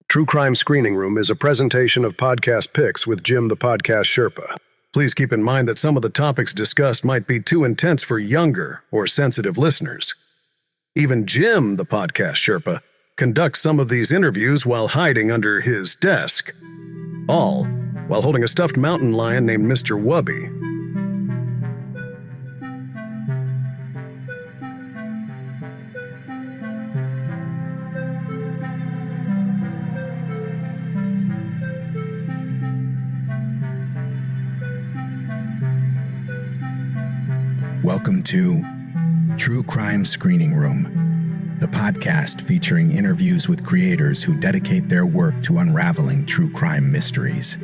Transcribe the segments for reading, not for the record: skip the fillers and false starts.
True Crime Screening Room is a presentation of podcast picks with Jim the Podcast Sherpa. Please keep in mind that some of the topics discussed might be too intense for younger or sensitive listeners. Even Jim the Podcast Sherpa conducts some of these interviews while hiding under his desk. All while holding a stuffed mountain lion named Mr. Wubby. Welcome to True Crime Screening Room, the podcast featuring interviews with creators who dedicate their work to unraveling true crime mysteries.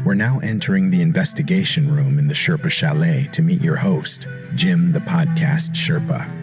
We're now entering the investigation room in the Sherpa Chalet to meet your host, Jim the Podcast Sherpa.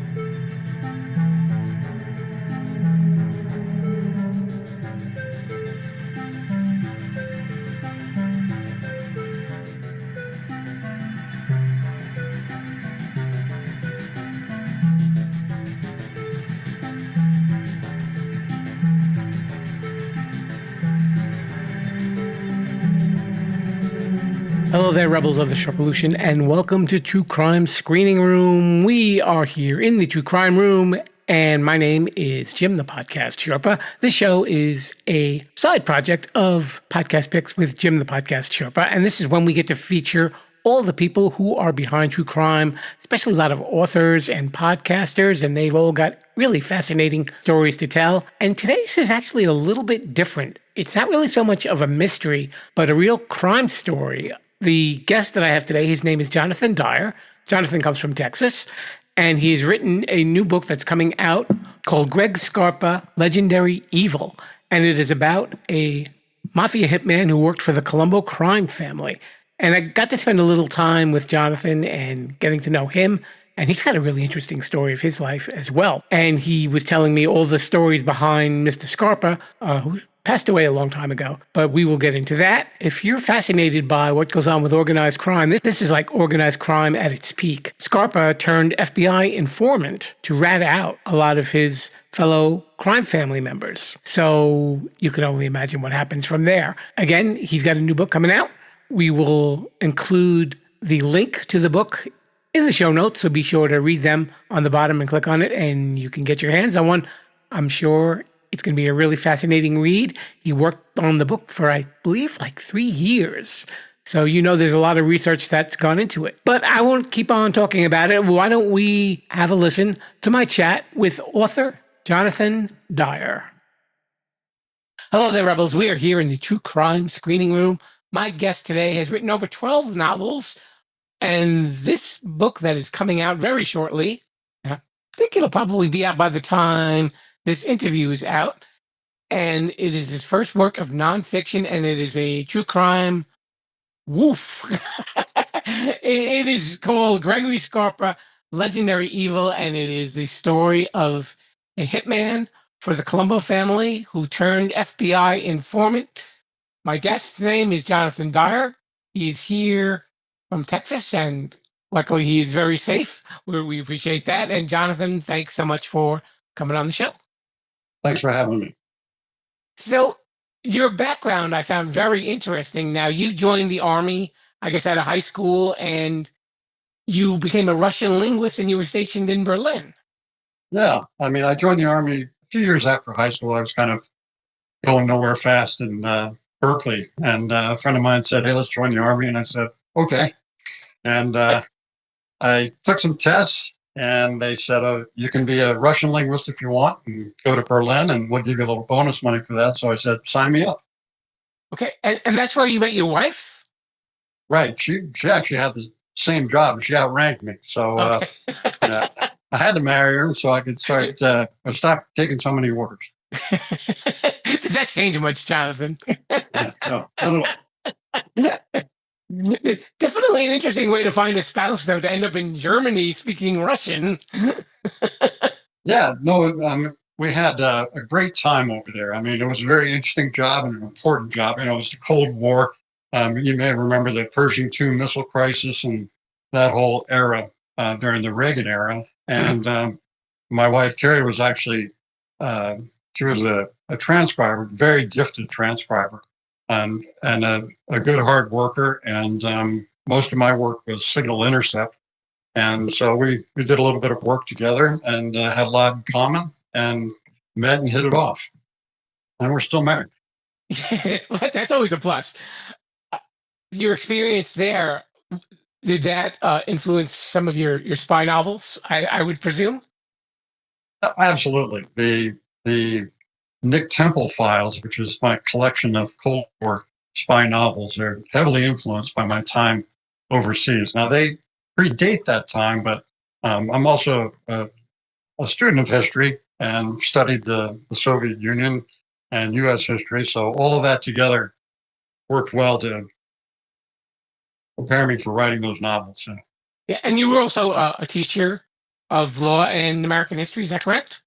Hello there, rebels of the Sherpolution, and welcome to True Crime Screening Room. We are here in the True Crime Room, and my name is Jim the Podcast Sherpa. This show is a side project of Podcast Picks with Jim the Podcast Sherpa, and this is when we get to feature all the people who are behind true crime, especially a lot of authors and podcasters, and they've all got really fascinating stories to tell. And today's is actually a little bit different. It's not really so much of a mystery, but a real crime story. The guest that I have today, his name is Jonathan Dyer. Jonathan comes from Texas, and he's written a new book that's coming out called Greg Scarpa, Legendary Evil. And it is about a mafia hitman who worked for the Colombo crime family. And I got to spend a little time with Jonathan and getting to know him. And he's got a really interesting story of his life as well. And he was telling me all the stories behind Mr. Scarpa, who passed away a long time ago. But we will get into that. If you're fascinated by what goes on with organized crime, this is like organized crime at its peak. Scarpa turned FBI informant to rat out a lot of his fellow crime family members. So you can only imagine what happens from there. Again, he's got a new book coming out. We will include the link to the book in the show notes, so be sure to read them on the bottom and click on it, and you can get your hands on one. I'm sure it's going to be a really fascinating read. He worked on the book for, I believe, like 3 years. So there's a lot of research that's gone into it. But I won't keep on talking about it. Why don't we have a listen to my chat with author Jonathan Dyer. Hello there, Rebels. We are here in the True Crime Screening Room. My guest today has written over 12 novels, and this book that is coming out very shortly, I think it'll probably be out by the time this interview is out, and it is his first work of nonfiction, and it is a true crime woof. It is called Gregory Scarpa, Legendary Evil, and it is the story of a hitman for the Colombo family who turned FBI informant. My guest's name is Jonathan Dyer. He's here from Texas, and luckily he is very safe. We appreciate that. And Jonathan, thanks so much for coming on the show. Thanks for having me. So your background I found very interesting. Now, you joined the Army, I guess, out of high school, and you became a Russian linguist, and you were stationed in Berlin. Yeah, I joined the Army a few years after high school. I was kind of going nowhere fast in Berkeley, and a friend of mine said, "Hey, let's join the Army," and I said, "Okay." And I took some tests, and they said, "Oh, you can be a Russian linguist if you want, and go to Berlin, and we'll give you a little bonus money for that." So I said, "Sign me up." Okay, and that's where you met your wife? Right. She actually had the same job. She outranked me, so Okay. I had to marry her so I could start. Stop taking so many orders. Did that change much, Jonathan? Yeah, no, I don't know. Definitely an interesting way to find a spouse, though, to end up in Germany speaking Russian. Yeah, no, we had a great time over there. It was a very interesting job and an important job. It was the Cold War. You may remember the Pershing II missile crisis and that whole era during the Reagan era. And my wife, Carrie, was actually She was a transcriber, very gifted transcriber, and a good hard worker. And most of my work was signal intercept. And so we did a little bit of work together and had a lot in common and met and hit it off. And we're still married. That's always a plus. Your experience there, did that influence some of your spy novels? I would presume. Absolutely. The Nick Temple files, which is my collection of Cold War spy novels, are heavily influenced by my time overseas. Now, they predate that time, but I'm also a student of history and studied the Soviet Union and U.S. history. So all of that together worked well to prepare me for writing those novels. So, Yeah, and you were also a teacher of law and American history. Is that correct?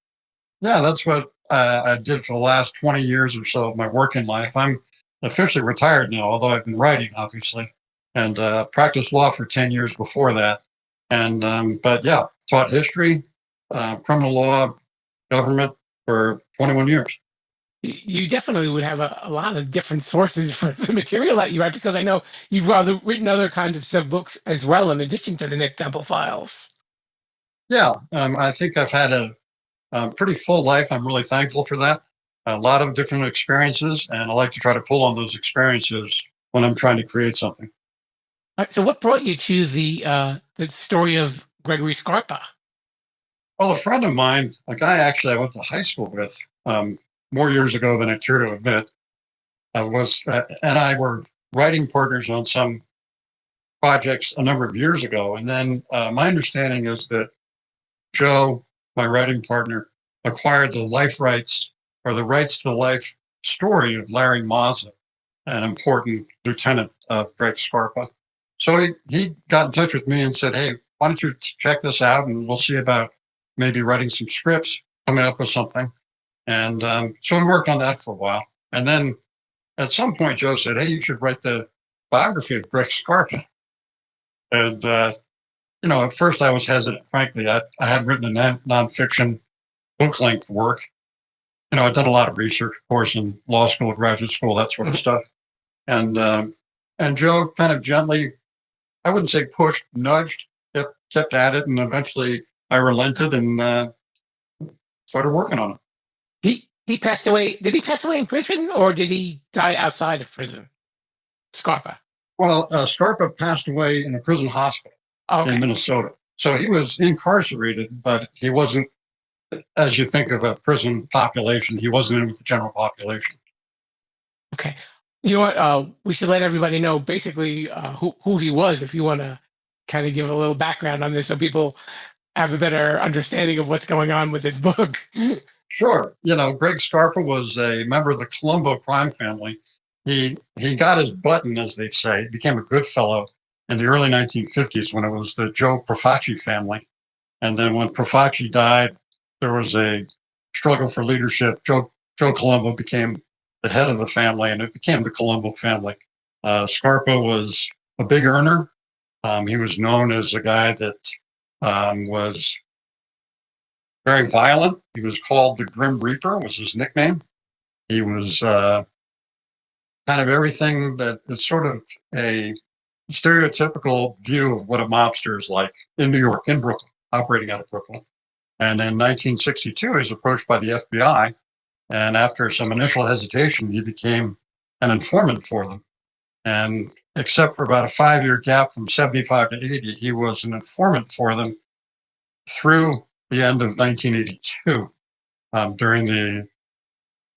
yeah, that's what I did for the last 20 years or so of my working life. I'm officially retired now, although I've been writing, obviously, and practiced law for 10 years before that. And but yeah, taught history, criminal law, government for 21 years. You definitely would have a lot of different sources for the material that you write, because I know you've rather written other kinds of books as well, in addition to the Nick Temple files. Yeah, I think I've had a pretty full life. I'm really thankful for that. A lot of different experiences, and I like to try to pull on those experiences when I'm trying to create something. So, what brought you to the story of Gregory Scarpa? Well, a friend of mine, a guy actually I went to high school with more years ago than I care to admit, and I were writing partners on some projects a number of years ago. And then my understanding is that Joe, my writing partner, acquired the life rights or the rights to the life story of Larry Mazza, an important lieutenant of Greg Scarpa. So he got in touch with me and said, hey, why don't you check this out, and we'll see about maybe writing some scripts, coming up with something. And so we worked on that for a while. And then at some point, Joe said, hey, you should write the biography of Greg Scarpa. And, at first I was hesitant, frankly. I had written a nonfiction book-length work. I'd done a lot of research, of course, in law school, graduate school, that sort of stuff. And Joe kind of gently, I wouldn't say pushed, nudged, kept at it, and eventually I relented and started working on it. He passed away. Did he pass away in prison, or did he die outside of prison? Scarpa. Well, Scarpa passed away in a prison hospital in Minnesota. So he was incarcerated, but he wasn't, as you think of a prison population, he wasn't in with the general population. Okay. You know what? We should let everybody know basically who he was, if you want to kind of give a little background on this so people have a better understanding of what's going on with this book. Sure. Greg Scarpa was a member of the Colombo crime family. He got his button, as they say. He became a good fellow in the early 1950s when it was the Joe Profaci family. And then when Profaci died, there was a struggle for leadership. Joe Colombo became the head of the family, and it became the Colombo family. Scarpa was a big earner. He was known as a guy that was very violent. He was called the Grim Reaper, was his nickname. He was kind of everything that is sort of a stereotypical view of what a mobster is like in New York, in Brooklyn, operating out of Brooklyn. And in 1962, he was approached by the FBI. And after some initial hesitation, he became an informant for them. And except for about a 5-year gap from 75 to 80, he was an informant for them through the end of 1982, during the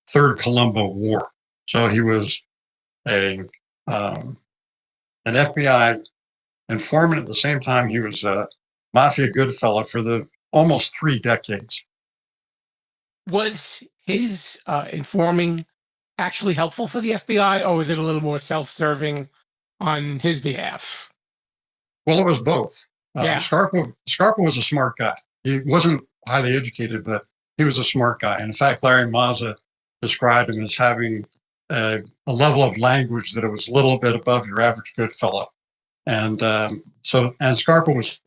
Third Colombo War. So he was an FBI informant at the same time. He was a mafia good fellow for the almost 3 decades. Was his informing actually helpful for the FBI, or was it a little more self-serving on his behalf? Well, it was both. Yeah. Scarpa was a smart guy. He wasn't highly educated, but he was a smart guy. And in fact, Larry Mazza described him as having a level of language that it was a little bit above your average good fellow. And and Scarpa was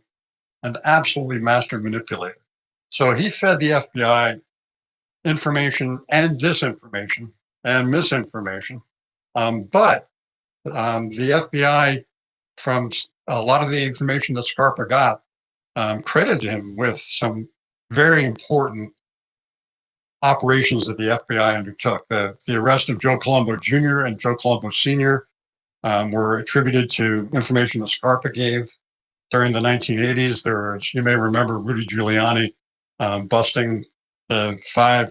an absolutely master manipulator. So he fed the FBI information and disinformation and misinformation. But the FBI, from a lot of the information that Scarpa got, credited him with some very important operations that the FBI undertook. The arrest of Joe Colombo Jr. and Joe Colombo Sr. Were attributed to information that Scarpa gave during the 1980s. There was, you may remember, Rudy Giuliani busting the 5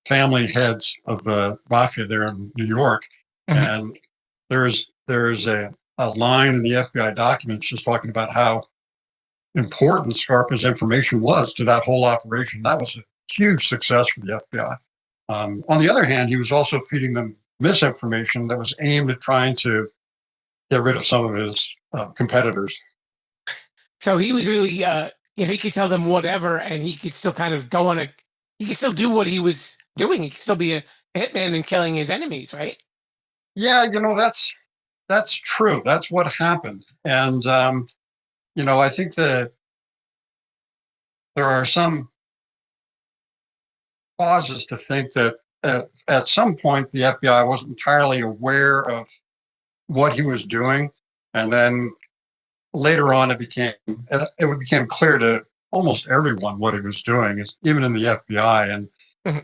family heads of the mafia there in New York. Mm-hmm. And there's a line in the FBI documents just talking about how important Scarpa's information was to that whole operation. That was a huge success for the FBI. On the other hand, he was also feeding them misinformation that was aimed at trying to get rid of some of his competitors. So he was really, he could tell them whatever, and he could still kind of go on he could still do what he was doing. He could still be a hitman and killing his enemies, right? Yeah, that's true. That's what happened. And, I think that there are some causes to think that at some point the FBI wasn't entirely aware of what he was doing. And then later on, it became clear to almost everyone what he was doing, even in the FBI.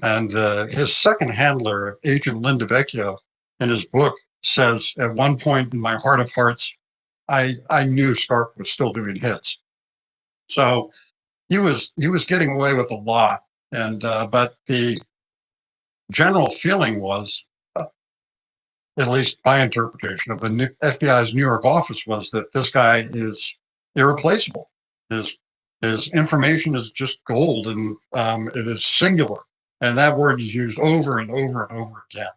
And his second handler, Agent Linda Vecchio, in his book says, at one point in my heart of hearts, I knew Scarpa was still doing hits. So he was getting away with a lot. And but the general feeling was, at least my interpretation of the FBI's New York office, was that this guy is irreplaceable. His information is just gold, and it is singular. And that word is used over and over and over again.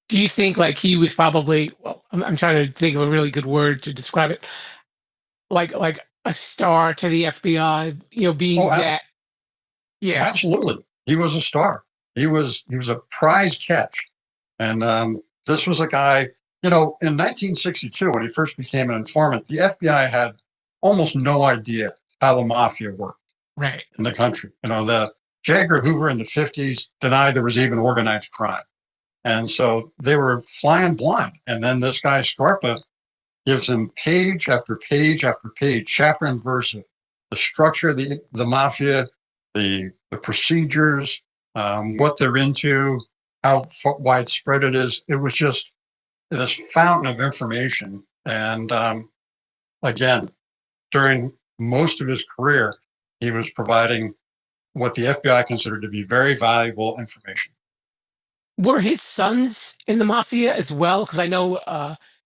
Do you think like he was probably, well, I'm trying to think of a really good word to describe it, like a star to the FBI, being that? Yeah, absolutely. He was a star. He was a prize catch. And this was a guy, in 1962, when he first became an informant, the FBI had almost no idea how the mafia worked in the country. The J. Edgar Hoover in the 50s denied there was even organized crime. And so they were flying blind. And then this guy, Scarpa, gives him page after page after page, chapter and verse, the structure of the mafia, the procedures, what they're into, how widespread it is. It was just this fountain of information. And again, during most of his career, he was providing what the FBI considered to be very valuable information. Were his sons in the mafia as well? Because I know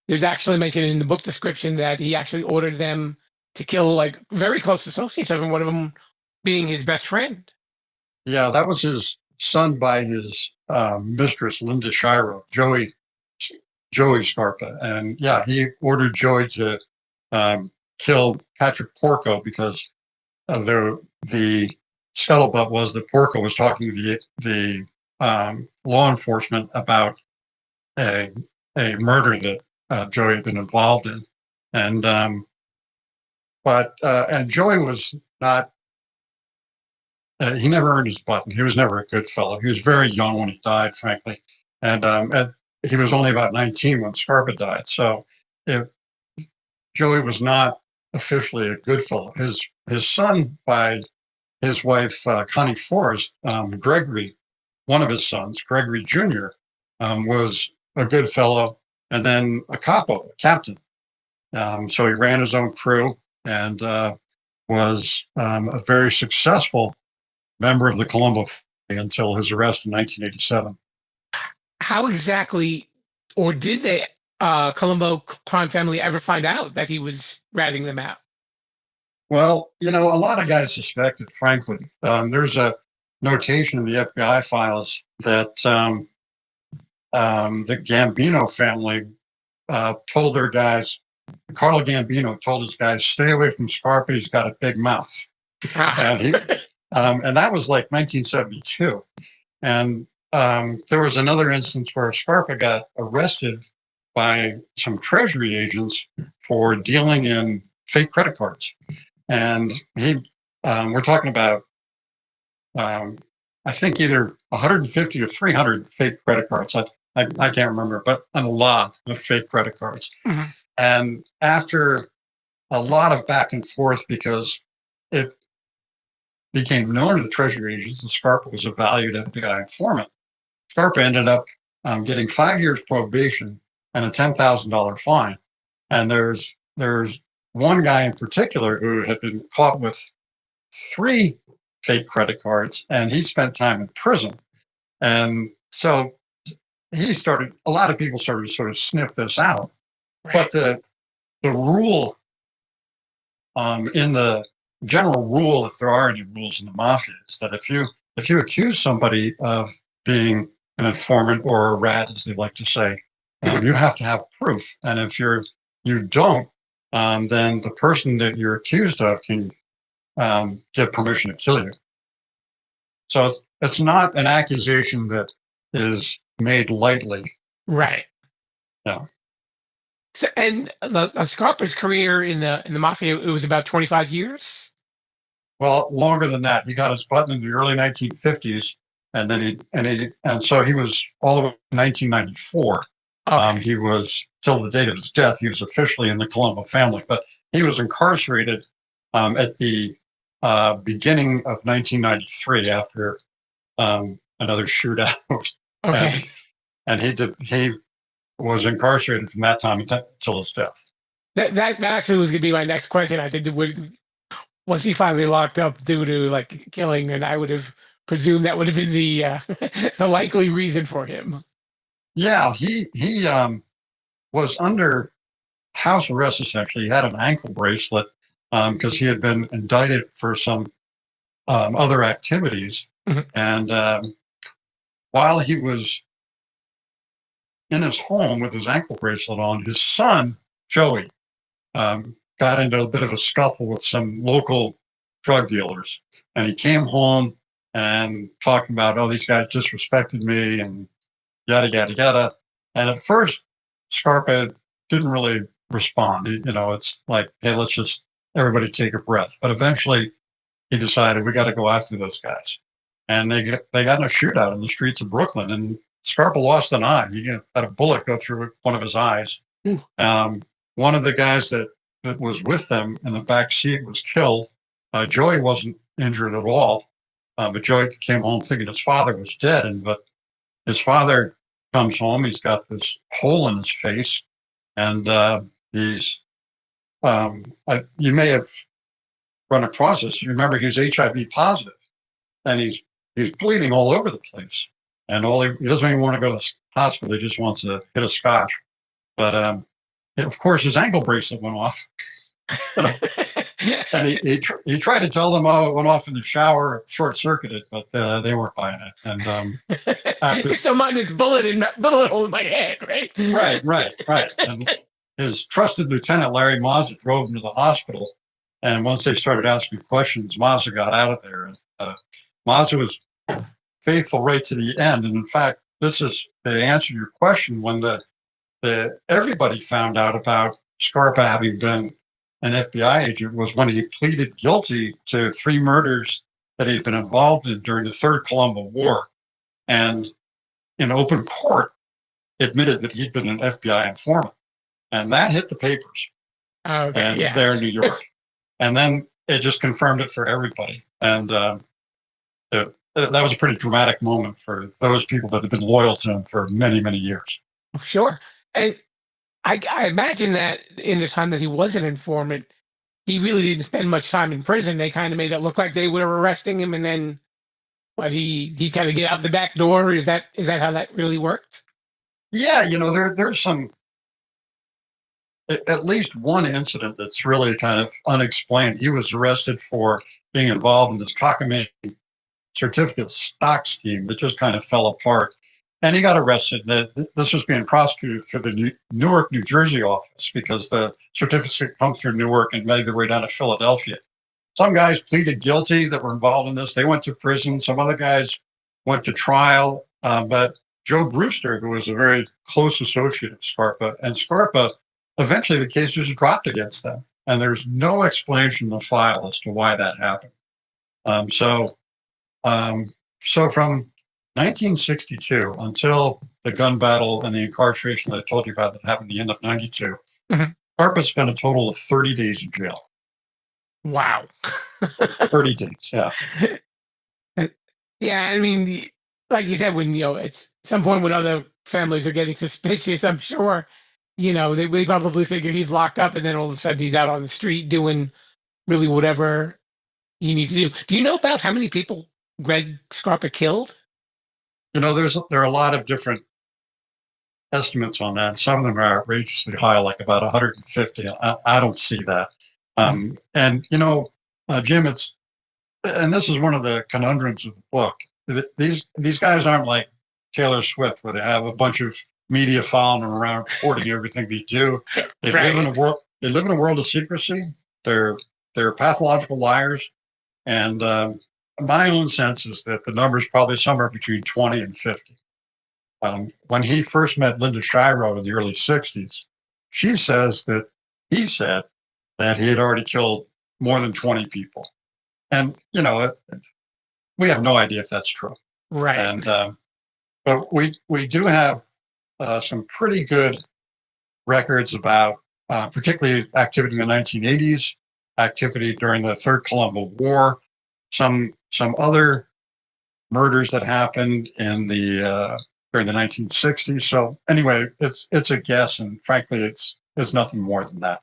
there's actually mentioned in the book description that he actually ordered them to kill like very close associates of him, one of them being his best friend. Yeah, that was his son by his mistress, Linda Shiro, Joey Scarpa. And yeah, he ordered Joey to kill Patrick Porco because the scuttlebutt was that Porco was talking to the law enforcement about a murder that Joey had been involved in. And and Joey was not, he never earned his button. He was never a good fellow. He was very young when he died, frankly. And he was only about 19 when Scarpa died. So Joey was not officially a good fellow. His son by his wife, Connie Forrest, Gregory, one of his sons, Gregory Jr., was a good fellow, and then a captain. So he ran his own crew and was a very successful member of the Colombo family until his arrest in 1987. How exactly, or did the Colombo crime family ever find out that he was ratting them out? Well, a lot of guys suspected, frankly. There's a notation in the FBI files that the Gambino family told their guys, Carlo Gambino told his guys, stay away from Scarpa, he's got a big mouth. And that was like 1972. And there was another instance where Scarpa got arrested by some Treasury agents for dealing in fake credit cards. And we're talking about I think either 150 or 300 fake credit cards. I can't remember, but a lot of fake credit cards. Mhm. And after a lot of back and forth, because it became known to the Treasury agents that Scarpa was a valued FBI informant, Scarpa ended up getting 5 years probation and a $10,000 fine. And there's one guy in particular who had been caught with 3 fake credit cards, and he spent time in prison. And so a lot of people started to sort of sniff this out. Right. But the rule, in the general rule, if there are any rules in the mafia, is that if you accuse somebody of being an informant or a rat, as they like to say, you have to have proof. And if you don't, then the person that you're accused of can get permission to kill you. So it's not an accusation that is made lightly. Right. No. So, and Scarpa's career in the mafia, it was about 25 years. Well, longer than that. He got his button in the early 1950s, and then so he was all the way to 1994. Okay. He was, till the date of his death, he was officially in the Colombo family, but he was incarcerated at the beginning of 1993 after another shootout. Okay. And he was incarcerated from that time until his death. That actually was going to be my next question. I think was he finally locked up due to like killing, and I would have presumed that would have been the the likely reason for him. Yeah, he was under house arrest, essentially. He had an ankle bracelet because he had been indicted for some other activities. Mhm. And while he was in his home with his ankle bracelet on, his son, Joey, got into a bit of a scuffle with some local drug dealers. And he came home and talking about, oh, these guys disrespected me and yada, yada, yada. And at first, Scarpa didn't really respond. It's like, hey, let's just everybody take a breath. But eventually he decided we got to go after those guys. And they got in a shootout in the streets of Brooklyn, and Scarpa lost an eye. He had a bullet go through one of his eyes. One of the guys that was with them in the back seat was killed. Joey wasn't injured at all, but Joey came home thinking his father was dead. But his father comes home. He's got this hole in his face, and he's you may have run across this. You remember he's HIV positive, and he's bleeding all over the place. And he doesn't even want to go to the hospital. He just wants to hit a scotch. But of course, his ankle bracelet went off. And he tried to tell them, oh, it went off in the shower, short circuited, but they weren't buying it. And just don't mind this bullet hole in my head, right? Right. And his trusted lieutenant, Larry Mazza, drove him to the hospital. And once they started asking questions, Mazza got out of there. And Mazza was faithful right to the end. And in fact, this is the answer to your question. When everybody found out about Scarpa having been an FBI agent was when he pleaded guilty to 3 murders that he'd been involved in during the Third Colombo War. And in open court, admitted that he'd been an FBI informant. And that hit the papers. There in New York. And then it just confirmed it for everybody. And that was a pretty dramatic moment for those people that had been loyal to him for many, many years. Sure. And I imagine that in the time that he was an informant, he really didn't spend much time in prison. They kind of made it look like they were arresting him, and then he kind of get out the back door. Is that how that really worked? Yeah, there's some, at least one incident that's really kind of unexplained. He was arrested for being involved in this cockamamie certificate stock scheme that just kind of fell apart. And he got arrested. This was being prosecuted through the Newark, New Jersey office because the certificates come through Newark and made their way down to Philadelphia. Some guys pleaded guilty that were involved in this. They went to prison. Some other guys went to trial. But Joe Brewster, who was a very close associate of Scarpa, and Scarpa, eventually the case was dropped against them. And there's no explanation in the file as to why that happened. A So from 1962 until the gun battle and the incarceration that I told you about that happened at the end of 92, Mhm. Scarpa spent a total of 30 days in jail. Wow. 30 days, yeah. Yeah, I mean, like you said, when it's some point when other families are getting suspicious, I'm sure, they probably figure he's locked up, and then all of a sudden he's out on the street doing really whatever he needs to do. Do you know about how many people Greg Scarpa killed? There are a lot of different estimates on that. Some of them are outrageously high, like about 150. I don't see that. And Jim, and this is one of the conundrums of the book. These guys aren't like Taylor Swift, where they have a bunch of media following them around, reporting everything they do. They Right. live in a world. They live in a world of secrecy. They're pathological liars, and my own sense is that the number is probably somewhere between 20 and 50. When he first met Linda Shiro in the early 60s, she says that he said that he had already killed more than 20 people. And, we have no idea if that's true. Right. And but we do have some pretty good records about particularly activity in the 1980s, activity during the Third Colombo War, some other murders that happened in the during the 1960s. So anyway, it's a guess, and frankly, it's nothing more than that.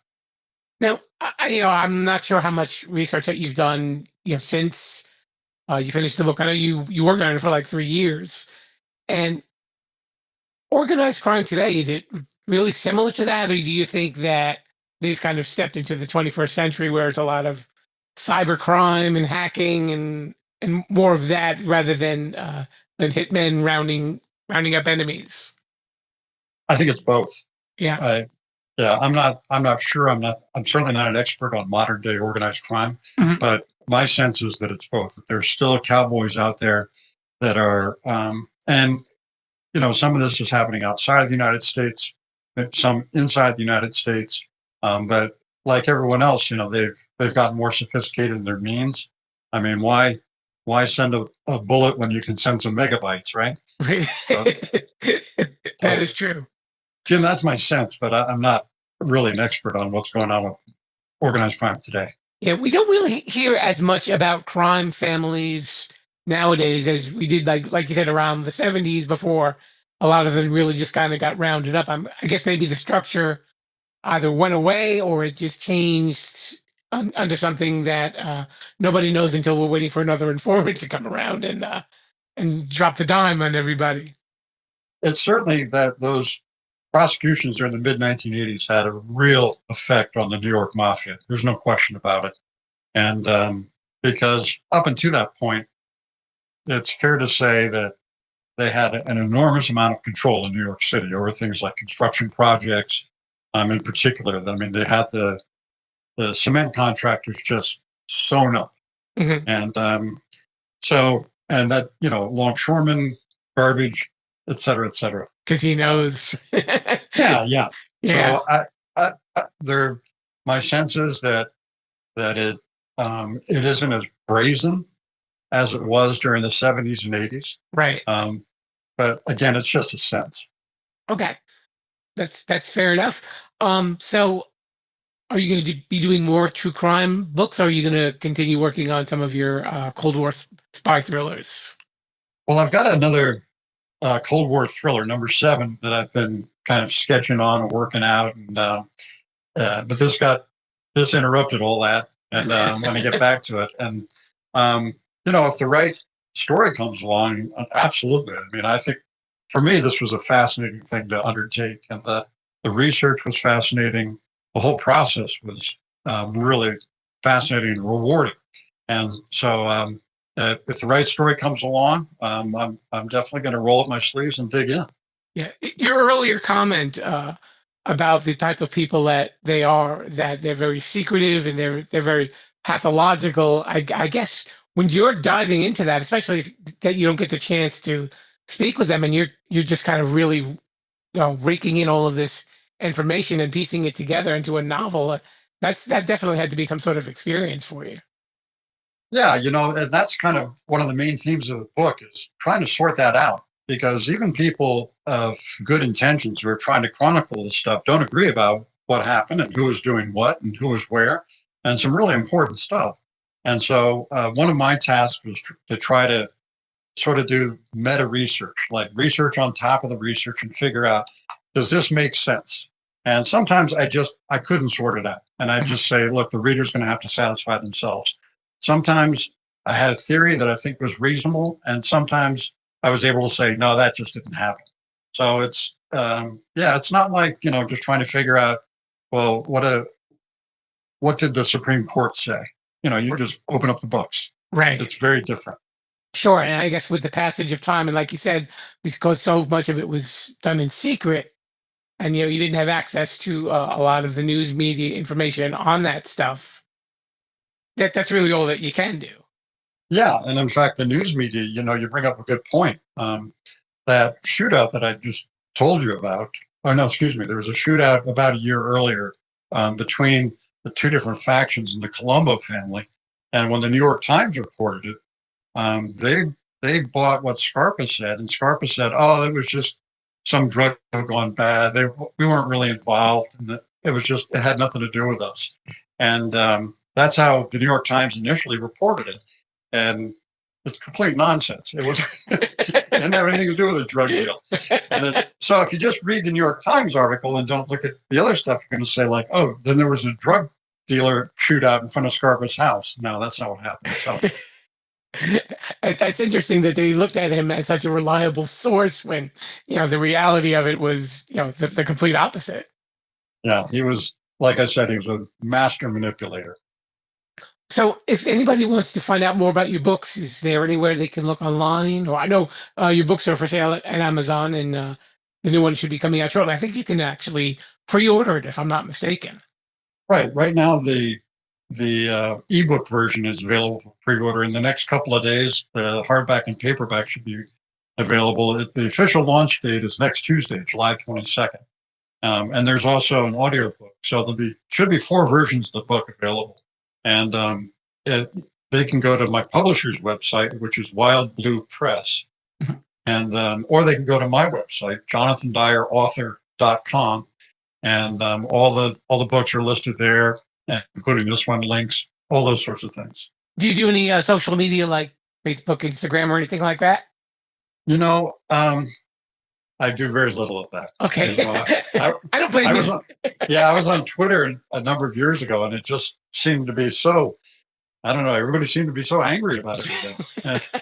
Now, I'm not sure how much research that you've done, since you finished the book. I know you worked on it for like 3 years. And organized crime today, is it really similar to that, or do you think that they've kind of stepped into the 21st century where it's a lot of cyber crime and hacking and more of that rather than hitmen rounding up enemies? I think it's both. Yeah. Yeah, I'm not sure. I'm certainly not an expert on modern day organized crime, Mhm. but my sense is that it's both. That there's still cowboys out there that are, and some of this is happening outside of the United States, some inside the United States. But like everyone else, they've gotten more sophisticated in their means. I mean, why send a bullet when you can send some megabytes, right? That is true. Jim, that's my sense, but I'm not really an expert on what's going on with organized crime today. Yeah, we don't really hear as much about crime families nowadays as we did, like you said, around the 70s, before a lot of them really just kind of got rounded up. I guess maybe the structure either went away or it just changed under something that nobody knows until we're waiting for another informant to come around and drop the dime on everybody. It's certainly that those prosecutions during the mid 1980s had a real effect on the New York Mafia. There's no question about it. And because up until that point, it's fair to say that they had an enormous amount of control in New York City over things like construction projects. In particular, I mean, they had the cement contractors just sewn up, Mhm. and and that longshoremen, garbage, et cetera, et cetera. Because he knows. Yeah, yeah. Yeah. So my sense is that it isn't as brazen as it was during the 70s and 80s. Right. But again, it's just a sense. Okay. That's fair enough. So are you going to be doing more true crime books, or are you going to continue working on some of your Cold War spy thrillers? Well, I've got another Cold War thriller, number 7, that I've been kind of sketching on and working out, and but this interrupted all that, and I'm going to get back to it. And if the right story comes along, absolutely. I mean, I think for me this was a fascinating thing to undertake, and the research was fascinating. The whole process was really fascinating and rewarding. And so, if the right story comes along, I'm definitely going to roll up my sleeves and dig in. Yeah. Your earlier comment about the type of people that they are, that they're very secretive and they're very pathological. I guess when you're diving into that, especially that you don't get the chance to speak with them, and you're just kind of really raking in all of this information and piecing it together into a novel, that definitely had to be some sort of experience for you. Yeah, and that's kind of one of the main themes of the book is trying to sort that out because even people of good intentions who are trying to chronicle this stuff don't agree about what happened and who was doing what and who was where and some really important stuff. And so one of my tasks was to try to sort of do meta research, like research on top of the research and figure out, does this make sense? And sometimes I couldn't sort it out. And I just say, look, the reader's going to have to satisfy themselves. Sometimes I had a theory that I think was reasonable. And sometimes I was able to say, no, that just didn't happen. So it's, it's not like, just trying to figure out, well, what did the Supreme Court say? You just open up the books. Right. It's very different. Sure. And I guess with the passage of time, and like you said, because so much of it was done in secret, and you didn't have access to a lot of the news media information on that stuff, that's really all that you can do. Yeah. And in fact, the news media, you bring up a good point. That shootout that I just told you about, there was a shootout about a year earlier between the two different factions in the Colombo family. And when the New York Times reported it, they bought what Scarpa said. And Scarpa said, oh, it was just some drug had gone bad. We weren't really involved. And it had nothing to do with us. And that's how the New York Times initially reported it. And it's complete nonsense. It didn't have anything to do with a drug deal. So if you just read the New York Times article and don't look at the other stuff, you're going to say like, oh, then there was a drug dealer shootout in front of Scarpa's house. No, that's not what happened. So it's interesting that they looked at him as such a reliable source when, the reality of it was, the complete opposite. Yeah, he was, like I said, he was a master manipulator. So if anybody wants to find out more about your books, is there anywhere they can look online? Or I know your books are for sale at Amazon, and the new one should be coming out shortly. I think you can actually pre-order it, if I'm not mistaken. Right. Right now, the ebook version is available for pre-order. In the next couple of days, the hardback and paperback should be available. The official launch date is next Tuesday, July 22nd. And there's also an audio book. So should be 4 versions of the book available. And they can go to my publisher's website, which is Wild Blue Press, and or they can go to my website, JonathanDyerAuthor.com, and all the books are listed there, including this one, links, all those sorts of things. Do you do any social media like Facebook, Instagram, or anything like that? I do very little of that. Okay. I don't blame you. I was on Twitter a number of years ago, and it just seemed to be so, I don't know, everybody seemed to be so angry about it. That's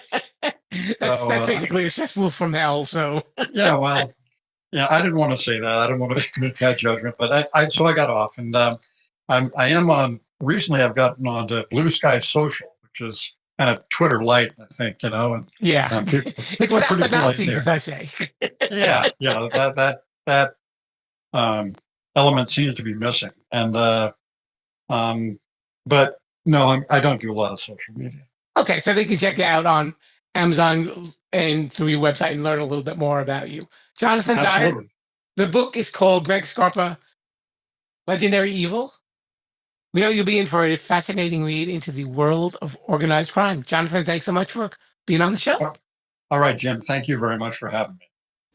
basically a cesspool from hell, so. Yeah, well, I didn't want to say that. I don't want to make that judgment, but I got off, and I am on, recently I've gotten on to Blue Sky Social, which is kind of Twitter light, I think, and yeah, people are pretty polite there. As I say. that element seems to be missing, and but no, I don't do a lot of social media. Okay, so they can check you out on Amazon and through your website and learn a little bit more about you, Jonathan Dyer. The book is called Greg Scarpa, Legendary Evil. We know you'll be in for a fascinating read into the world of organized crime. Jonathan, thanks so much for being on the show. All right, Jim. Thank you very much for having me.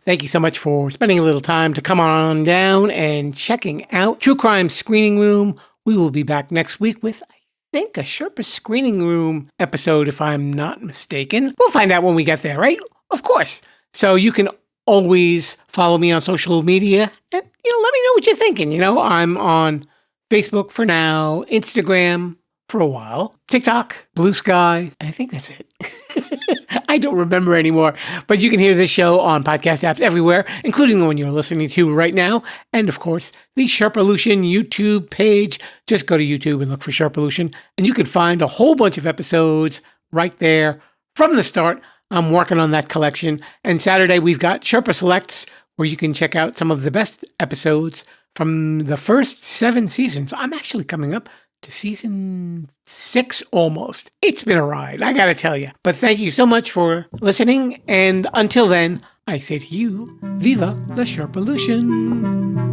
Thank you so much for spending a little time to come on down and checking out True Crime Screening Room. We will be back next week with, I think, a Sherpa Screening Room episode, if I'm not mistaken. We'll find out when we get there, right? Of course. So you can always follow me on social media and, let me know what you're thinking. I'm on Facebook for now, Instagram for a while, TikTok, Blue Sky. I think that's it. I don't remember anymore. But you can hear this show on podcast apps everywhere, including the one you're listening to right now. And of course, the Sherpalution YouTube page. Just go to YouTube and look for Sherpalution, and you can find a whole bunch of episodes right there from the start. I'm working on that collection. And Saturday, we've got Sherpa Selects, where you can check out some of the best episodes from the first 7 seasons. I'm actually coming up to season 6 almost. It's been a ride, I gotta tell you. But thank you so much for listening. And until then, I say to you, Viva la Sherpalution.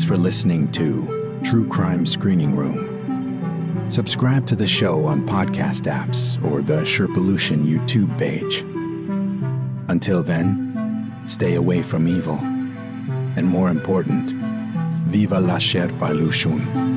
Thanks for listening to True Crime Screening Room. Subscribe to the show on podcast apps or the Sherpalution YouTube page. Until then, stay away from evil. And more important, viva la Sherpalution.